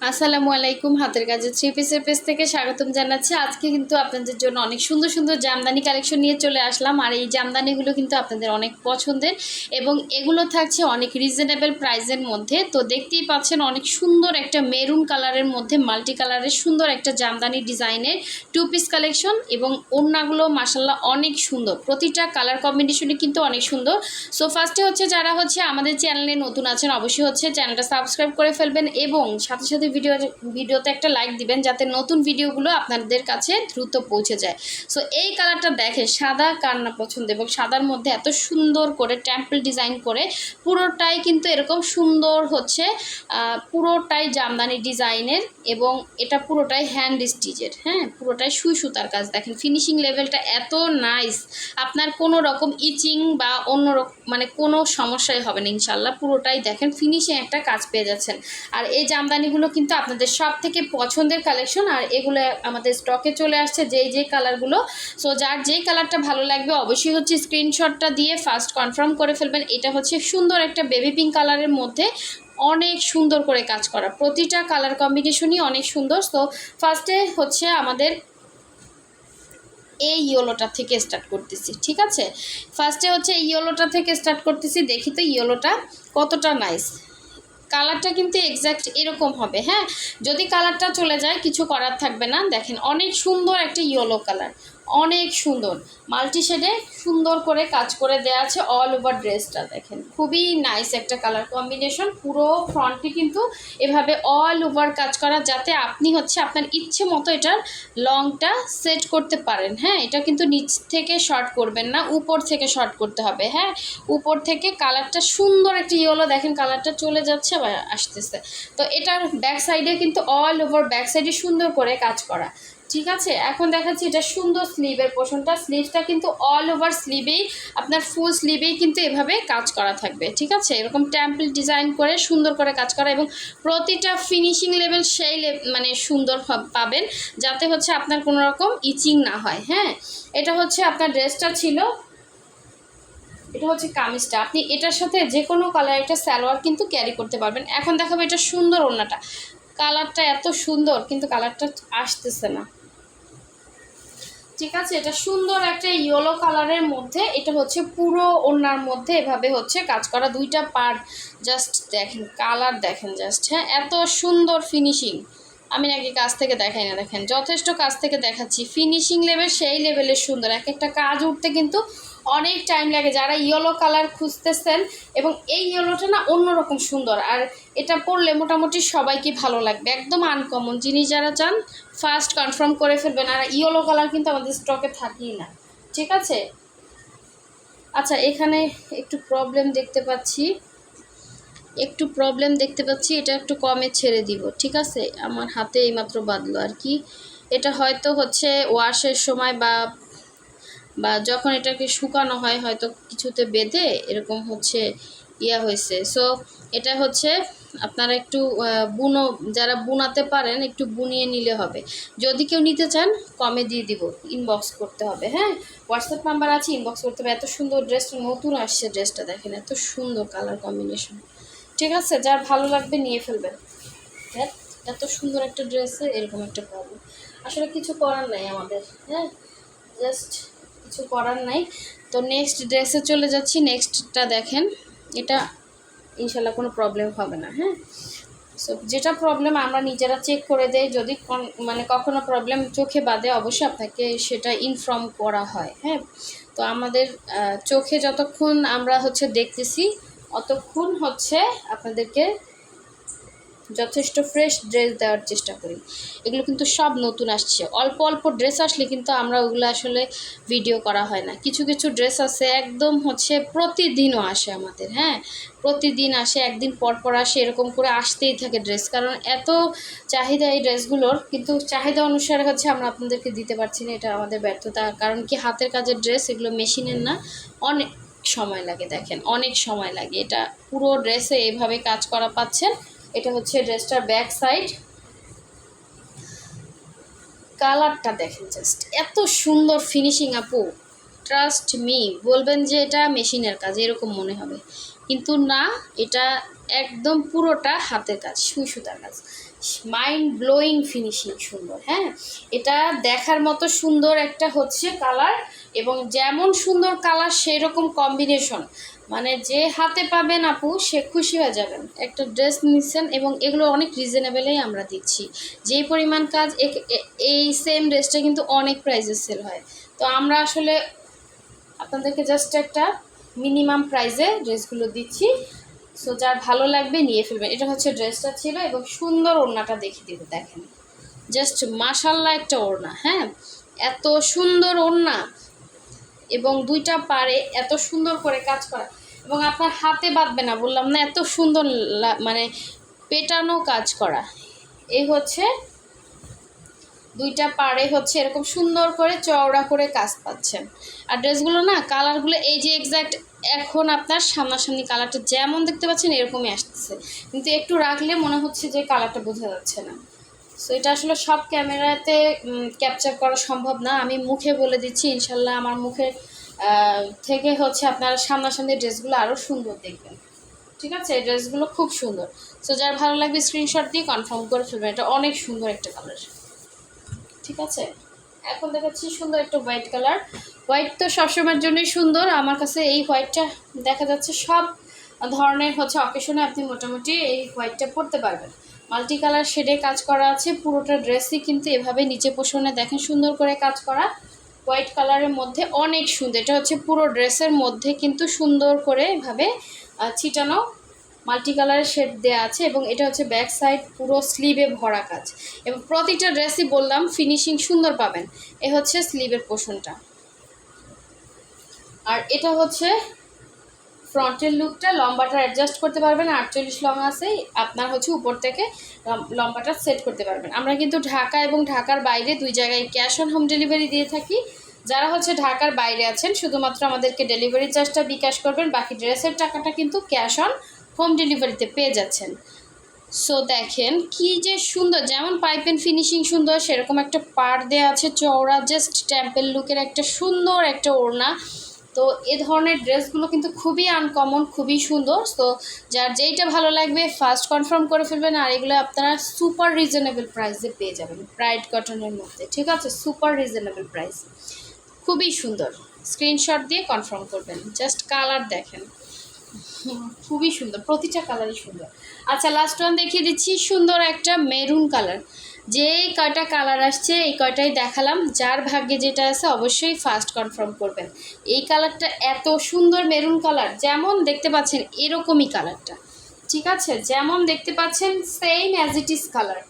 আসসালামু আলাইকুম। হাতের কাজে থ্রি পিসের পেজ থেকে স্বাগতম জানাচ্ছি। আজকে কিন্তু আপনাদের জন্য অনেক সুন্দর সুন্দর জামদানি কালেকশন নিয়ে চলে আসলাম। আর এই জামদানিগুলো কিন্তু আপনাদের অনেক পছন্দের এবং এগুলো থাকছে অনেক রিজনেবল প্রাইসের মধ্যে। তো দেখতেই পাচ্ছেন অনেক সুন্দর একটা মেরুন কালারের মধ্যে মাল্টি কালারের সুন্দর একটা জামদানি ডিজাইনের টু পিস কালেকশন এবং ওড়নাগুলো মাশাআল্লাহ অনেক সুন্দর, প্রতিটা কালার কম্বিনেশনে কিন্তু অনেক সুন্দর। সো ফার্স্টে হচ্ছে যারা হচ্ছে আমাদের চ্যানেলে নতুন আছেন অবশ্যই হচ্ছে চ্যানেলটা সাবস্ক্রাইব করে ফেলবেন এবং সাথে সাথে ভিডিওতে একটা লাইক দিবেন যাতে নতুন ভিডিওগুলো আপনাদের কাছে দ্রুত পৌঁছে যায়। সো এই কালারটা দেখে সাদা কার না পছন্দ, এবং সাদার মধ্যে এত সুন্দর করে টেম্পল ডিজাইন করে পুরোটাই কিন্তু এরকম সুন্দর হচ্ছে, পুরোটাই জামদানি ডিজাইনের এবং এটা পুরোটাই হ্যান্ড স্টিচের। হ্যাঁ, পুরোটাই সুই সুতার কাজ। দেখেন ফিনিশিং লেভেলটা এত নাইস, আপনার কোনো রকম ইচিং বা অন্য মানে কোনো সমস্যাই হবে না ইনশাল্লাহ। পুরোটাই দেখেন ফিনিশিং একটা কাজ পেয়ে যাচ্ছেন। আর এই জামদানিগুলো কিন্তু আপনাদের সব থেকে পছন্দের কালেকশন, আর এগুলো আমাদের স্টকে চলে আসছে যেই কালারগুলো। সো যার যেই কালারটা ভালো লাগবে অবশ্যই হচ্ছে স্ক্রিনশটটা দিয়ে ফার্স্ট কনফার্ম করে ফেলবেন। এটা হচ্ছে সুন্দর একটা বেবি পিঙ্ক কালারের মধ্যে অনেক সুন্দর করে কাজ করা, প্রতিটা কালার কম্বিনেশনই অনেক সুন্দর। সো ফার্স্টে হচ্ছে আমাদের এই ইয়েলোটা থেকে স্টার্ট করতেছি, ঠিক আছে? ফার্স্টে হচ্ছে এই ইয়েলোটা থেকে স্টার্ট করতেছি। দেখি তো ইয়েলোটা কতটা নাইস। কালারটা কিন্তু এক্স্যাক্ট এরকম হবে। হ্যাঁ, যদি কালারটা চলে যায় কিছু করার থাকবে না। দেখেন অনেক সুন্দর একটা ইয়েলো কালার, অনেক সুন্দর মাল্টি শেডে সুন্দর করে কাজ করে দেওয়া আছে। অল ওভার ড্রেসটা দেখেন খুবই নাইস একটা কালার কম্বিনেশন। পুরো ফ্রন্টে কিন্তু এভাবে অল ওভার কাজ করা, যাতে আপনি হচ্ছে আপনার ইচ্ছে মতো এটার লংটা সেট করতে পারেন। হ্যাঁ, এটা কিন্তু নিচ থেকে শর্ট করবেন না, উপর থেকে শর্ট করতে হবে। হ্যাঁ, উপর থেকে কালারটা সুন্দর একটা ইয়েলো, দেখেন কালারটা চলে যাচ্ছে আবার আসতেছে। তো এটার ব্যাক সাইডে কিন্তু অল ওভার ব্যাক সাইডে সুন্দর করে কাজ করা, ঠিক আছে? এখন দেখাচ্ছি এটা সুন্দর স্লিভের পোর্শনটা। স্লিভটা কিন্তু অল ওভার স্লিভেই, আপনার ফুল স্লিভেই কিন্তু এভাবে কাজ করা থাকবে, ঠিক আছে? এরকম টেম্পল ডিজাইন করে সুন্দর করে কাজ করা এবং প্রতিটা ফিনিশিং লেভেল সেই মানে সুন্দর পাবেন, যাতে হচ্ছে আপনার কোনো রকম ইচিং না হয়। হ্যাঁ, এটা হচ্ছে আপনার ড্রেসটা ছিল, এটা হচ্ছে কামিজটা। আপনি এটার সাথে যে কোনো কালার একটা সালোয়ার কিন্তু ক্যারি করতে পারবেন। এখন দেখাবো এটা সুন্দর ওড়নাটা। কালারটা এত সুন্দর কিন্তু কালারটা আসতেছে না, ঠিক আছে? এটা সুন্দর একটা ইয়েলো কালারের মধ্যে, এটা হচ্ছে পুরো ওড়নার মধ্যে এভাবে হচ্ছে কাজ করা, দুইটা পার্ট। জাস্ট দেখেন কালার, দেখেন জাস্ট। হ্যাঁ, এত সুন্দর ফিনিশিং। আমি নাকি কাছ থেকে দেখাই না, দেখেন যথেষ্ট কাছ থেকে দেখাচ্ছি। ফিনিশিং লেভেল সেই লেভেলের সুন্দর। এক একটা কাজ উঠতে কিন্তু অনেক টাইম লাগে। যারা ইয়েলো কালার খুঁজতেছেন, এবং এই ইয়েলোটা না অন্যরকম সুন্দর, আর এটা পরলে মোটামুটি সবাইকে ভালো লাগবে। একদম আনকমন জিনিস যারা চান ফার্স্ট কনফার্ম করে ফেলবেন। আর ইয়েলো কালার কিন্তু আমাদের স্টকে থাকেই না, ঠিক আছে? আচ্ছা, এখানে একটু প্রবলেম দেখতে পাচ্ছি, এটা একটু কমে ছেড়ে দিব, ঠিক আছে? আমার হাতে এইমাত্র বাঁধলো আর কি। এটা হয়তো হচ্ছে ওয়াশের সময় বা বা যখন এটাকে শুকানো হয় হয়তো কিছুতে বেঁধে এরকম হচ্ছে হয়েছে। সো এটা হচ্ছে আপনারা একটু বুনো, যারা বুনাতে পারেন একটু বুনিয়ে নিলে হবে। যদি কেউ নিতে চান কমে দিয়ে দিব, ইনবক্স করতে হবে। হ্যাঁ, হোয়াটসঅ্যাপ নাম্বার আছে, ইনবক্স করতে হবে। এত সুন্দর ড্রেসটা নতুন আসছে, ড্রেসটা দেখেন এত সুন্দর কালার কম্বিনেশন, ঠিক আছে? যার ভালো লাগবে নিয়ে ফেলবেন। এত সুন্দর একটা ড্রেসে এরকম একটা প্রবলেম, আসলে কিছু করার নাই আমাদের। হ্যাঁ, জাস্ট কিছু করার নাই। তো নেক্সট ড্রেসে চলে যাচ্ছি। নেক্সটটা দেখেন, এটা ইনশাল্লাহ কোনো প্রবলেম হবে না। হ্যাঁ, সো যেটা প্রবলেম আমরা নিজেরা চেক করে দেই, যদি মানে কখনো প্রবলেম চোখে বাদে অবশ্যই আপনাকে সেটা ইনফর্ম করা হয়। হ্যাঁ, তো আমাদের চোখে যতক্ষণ আমরা হচ্ছে দেখতেছি অতক্ষণ হচ্ছে আপনাদেরকে যথেষ্ট ফ্রেশ ড্রেস দেওয়ার চেষ্টা করি। এগুলো কিন্তু সব নতুন আসছে, অল্প অল্প ড্রেস আসলে কিন্তু আমরা ওগুলো আসলে ভিডিও করা হয় না। কিছু কিছু ড্রেস আছে একদম হচ্ছে প্রতিদিনও আসে আমাদের। হ্যাঁ, প্রতিদিন আসে, একদিন পর পর আসে, এরকম করে আসতেই থাকে ড্রেস, কারণ এত চাহিদা এই ড্রেসগুলোর। কিন্তু চাহিদা অনুসারে হচ্ছে আমরা আপনাদেরকে দিতে পারছি না, এটা আমাদের ব্যর্থতা। কারণ কি, হাতের কাজের ড্রেস, এগুলো মেশিনের না, অনেক সময় লাগে। দেখেন অনেক সময় লাগে। এটা পুরো ড্রেসে এইভাবে কাজ করা পাচ্ছেন। এটা হচ্ছে ড্রেসটার ব্যাক সাইড। কালারটা দেখেন জাস্ট এত সুন্দর ফিনিশিং আপু, ট্রাস্ট মি, বলবেন যে এটা মেশিনের কাজ এরকম মনে হবে। কিন্তু না, এটা একদম পুরোটা হাতের কাজ, সুই সুতার কাজ, মাইন্ড ব্লোয়িং ফিনিশিং সুন্দর। হ্যাঁ, এটা দেখার মতো সুন্দর একটা হচ্ছে কালার, এবং যেমন সুন্দর কালার সেই রকম কম্বিনেশন, মানে যে হাতে পাবেন আপু সে খুশি হয়ে যাবেন। একটা ড্রেস নিচ্ছেন এবং এগুলো অনেক রিজনেবলেই আমরা দিচ্ছি। যেই পরিমাণ কাজ এই সেম ড্রেসটা কিন্তু অনেক প্রাইসে সেল হয়। তো আমরা আসলে আপনাদেরকে জাস্ট একটা মিনিমাম প্রাইসে ড্রেসগুলো দিচ্ছি। সো যার ভালো লাগবে নিয়ে ফেলবেন। এটা হচ্ছে ড্রেসটা ছিল, এবং সুন্দর ওড়নাটা দেখিয়ে দিব, দেখেন জাস্ট মাশাল্লাহ একটা ওড়না। হ্যাঁ, এত সুন্দর ওড়না এবং দুইটা পারে এত সুন্দর করে কাজ করা, এবং আপনার হাতে বাঁধবে না, বললাম না, এত সুন্দর মানে পেটানো কাজ করা। এই হচ্ছে দুইটা পাড়ে হচ্ছে এরকম সুন্দর করে চওড়া করে কাজ পাচ্ছেন। আর ড্রেসগুলো না কালারগুলো এই যে এক্স্যাক্ট এখন আপনার সামনাসামনি কালারটা যেমন দেখতে পাচ্ছেন এরকমই আসতেছে, কিন্তু একটু রাখলে মনে হচ্ছে যে কালারটা বোঝা যাচ্ছে না। সো এটা আসলে সব ক্যামেরাতে ক্যাপচার করা সম্ভব না। আমি মুখে বলে দিচ্ছি, ইনশাল্লাহ আমার মুখের থেকে হচ্ছে আপনারা সামনাসামনি ড্রেসগুলো আরও সুন্দর দেখবেন। ঠিক আছে, এই ড্রেসগুলো খুব সুন্দর। সো যার ভালো লাগবে স্ক্রিনশট দিয়ে কনফার্ম করে ফেলবেন। এটা অনেক সুন্দর একটা কালার। ঠিক আছে, এখন দেখাচ্ছি সুন্দর একটা হোয়াইট কালার। হোয়াইট তো সবসময়ের জন্যই সুন্দর। আমার কাছে এই হোয়াইটটা দেখা যাচ্ছে সব ধরনের হচ্ছে অকেশনে আপনি মোটামুটি এই হোয়াইটটা পরতে পারবেন। মাল্টি কালার শেডে কাজ করা আছে, পুরোটা ড্রেসই কিন্তু এভাবে নিচে পোষণে দেখেন সুন্দর করে কাজ করা। হোয়াইট কালারের মধ্যে অনেক সুন্দর, এটা হচ্ছে পুরো ড্রেসের মধ্যে কিন্তু সুন্দর করে এভাবে ছিটানো মাল্টি কালারের শেড দেওয়া আছে, এবং এটা হচ্ছে ব্যাক সাইড পুরো স্লিভে ভরা কাজ, এবং প্রতিটা ড্রেসই বললাম ফিনিশিং সুন্দর পাবেন। এ হচ্ছে স্লিভের পোর্শনটা, আর এটা হচ্ছে ফ্রন্টের লুকটা। লম্বাটা অ্যাডজাস্ট করতে পারবেন, 48 লং আছে, আপনার হচ্ছে উপর থেকে লম্বাটা সেট করতে পারবেন। আমরা কিন্তু ঢাকা এবং ঢাকার বাইরে দুই জায়গায় ক্যাশ অন হোম ডেলিভারি দিয়ে থাকি। যারা হচ্ছে ঢাকার বাইরে আছেন শুধুমাত্র আমাদেরকে ডেলিভারি চার্জটা বিকাশ করবেন, বাকি ড্রেসের টাকাটা কিন্তু ক্যাশ অন হোম ডেলিভারিতে পেয়ে যাচ্ছেন। সো দেখেন কি যে সুন্দর, যেমন পাইপেন ফিনিশিং সুন্দর সেরকম একটা পাড় দেওয়া আছে চওড়া, জাস্ট টেম্পল লুকের একটা সুন্দর একটা ওড়না। তো এ ধরনের ড্রেসগুলো কিন্তু খুবই আনকমন, খুবই সুন্দর। তো যার যেইটা ভালো লাগবে ফার্স্ট কনফার্ম করে ফেলবেন। আর এগুলো আপনারা সুপার রিজনেবল প্রাইসে পেয়ে যাবেন, ব্রাইট কটনের মধ্যে। ঠিক আছে, সুপার রিজনেবল প্রাইস, খুবই সুন্দর। স্ক্রিনশট দিয়ে কনফার্ম করবেন। জাস্ট কালার দেখেন, খুবই সুন্দর, প্রতিটা কালারই সুন্দর। আচ্ছা, লাস্ট ওয়ান দেখিয়ে দিচ্ছি, সুন্দর একটা মেরুন কালার। যেই কয়টা কালার আসছে এই কয়টাই দেখালাম, যার ভাগ্যে যেটা আছে অবশ্যই ফার্স্ট কনফার্ম করবেন। এই কালারটা এত সুন্দর মেরুন কালার, যেমন দেখতে পাচ্ছেন এরকমই কালারটা। ঠিক আছে, যেমন দেখতে পাচ্ছেন same as it is colour.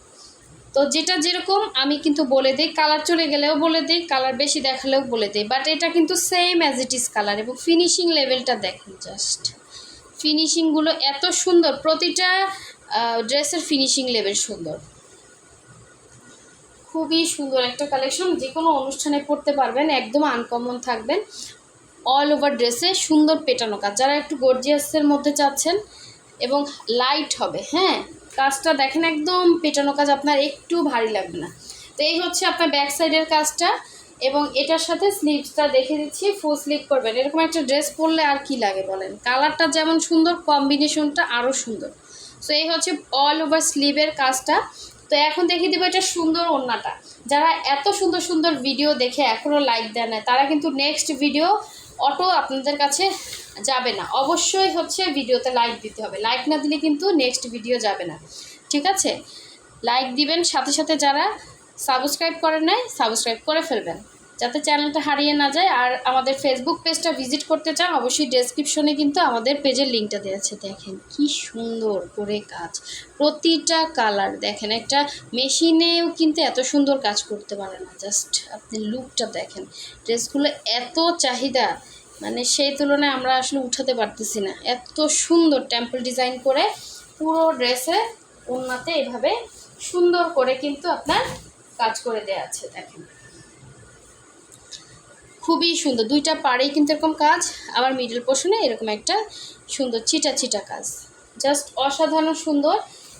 তো যেটা যেরকম আমি কিন্তু বলে দিই, কালার চলে গেলেও বলে দিই, কালার বেশি দেখালেও বলে দিই, বাট এটা কিন্তু same as it is colour. এবং ফিনিশিং লেভেলটা দেখেন, জাস্ট ফিনিশিংগুলো এত সুন্দর, প্রতিটা ড্রেসের ফিনিশিং লেভেল সুন্দর, খুবই সুন্দর একটা কালেকশন। যে কোনো অনুষ্ঠানে পরতে পারবেন, একদম আনকমন থাকবেন। অল ওভার ড্রেসে সুন্দর পেটানো কাজ, যারা একটু গর্জিয়াসের মধ্যে চাচ্ছেন এবং লাইট হবে। হ্যাঁ, কাজটা দেখেন একদম পেটানো কাজ, আপনার একটু ভারী লাগবে না। তো এই হচ্ছে আপনার ব্যাক সাইডের কাজটা, এবং এটার সাথে স্লিভসটা দেখে দিচ্ছি, ফুল স্লিভ করবেন। এরকম একটা ড্রেস পরলে আর কি লাগে বলেন, কালারটা যেমন সুন্দর কম্বিনেশনটা আরও সুন্দর। সো এই হচ্ছে অল ওভার স্লিভের কাজটা। তো এখন দেখিয়ে দেবো এটা সুন্দর ওড়নাটা। যারা এত সুন্দর সুন্দর ভিডিও দেখে এখনও লাইক দেয় না, তারা কিন্তু নেক্সট ভিডিও অটো আপনাদের কাছে যাবে না। অবশ্যই হচ্ছে ভিডিওতে লাইক দিতে হবে, লাইক না দিলে কিন্তু নেক্সট ভিডিও যাবে না। ঠিক আছে, লাইক দিবেন, সাথে সাথে যারা সাবস্ক্রাইব করেন নাই সাবস্ক্রাইব করে ফেলবেন, যাতে চ্যানেলটা হারিয়ে না যায়। আর আমাদের ফেসবুক পেজটা ভিজিট করতে চান, অবশ্যই ডেসক্রিপশনে কিন্তু আমাদের পেজের লিঙ্কটা দেওয়া আছে। দেখেন কি সুন্দর করে কাজ, প্রতিটা কালার দেখেন, একটা মেশিনেও কিন্তু এত সুন্দর কাজ করতে পারে না। জাস্ট আপনি লুকটা দেখেন, ড্রেসগুলো এত চাহিদা, মানে সেই তুলনায় আমরা আসলে উঠাতে পারতেছি না। এত সুন্দর টেম্পল ডিজাইন করে পুরো ড্রেসে ওড়নাতে এভাবে সুন্দর করে কিন্তু আপনার কাজ করে দেওয়া আছে। দেখেন খুবই সুন্দর, দুইটা পাড়েই কিন্তু এরকম কাজ, আবার মিডল পোর্শনে এরকম একটা সুন্দর চিটা চিটা কাজ, জাস্ট অসাধারণ সুন্দর।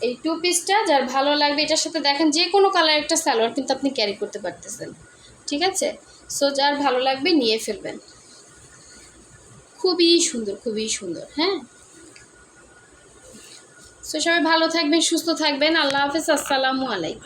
এই টু পিসটা যার ভালো লাগবে এটার সাথে দেখেন যে কোনো কালার একটা সালোয়ার কিন্তু আপনি ক্যারি করতে পারতেছেন। ঠিক আছে, সো যার ভালো লাগবে নিয়ে ফেলবেন, খুবই সুন্দর, খুবই সুন্দর। হ্যাঁ, সো সবাই ভালো থাকবেন, সুস্থ থাকবেন। আল্লাহ হাফেজ, আসসালামু আলাইকুম।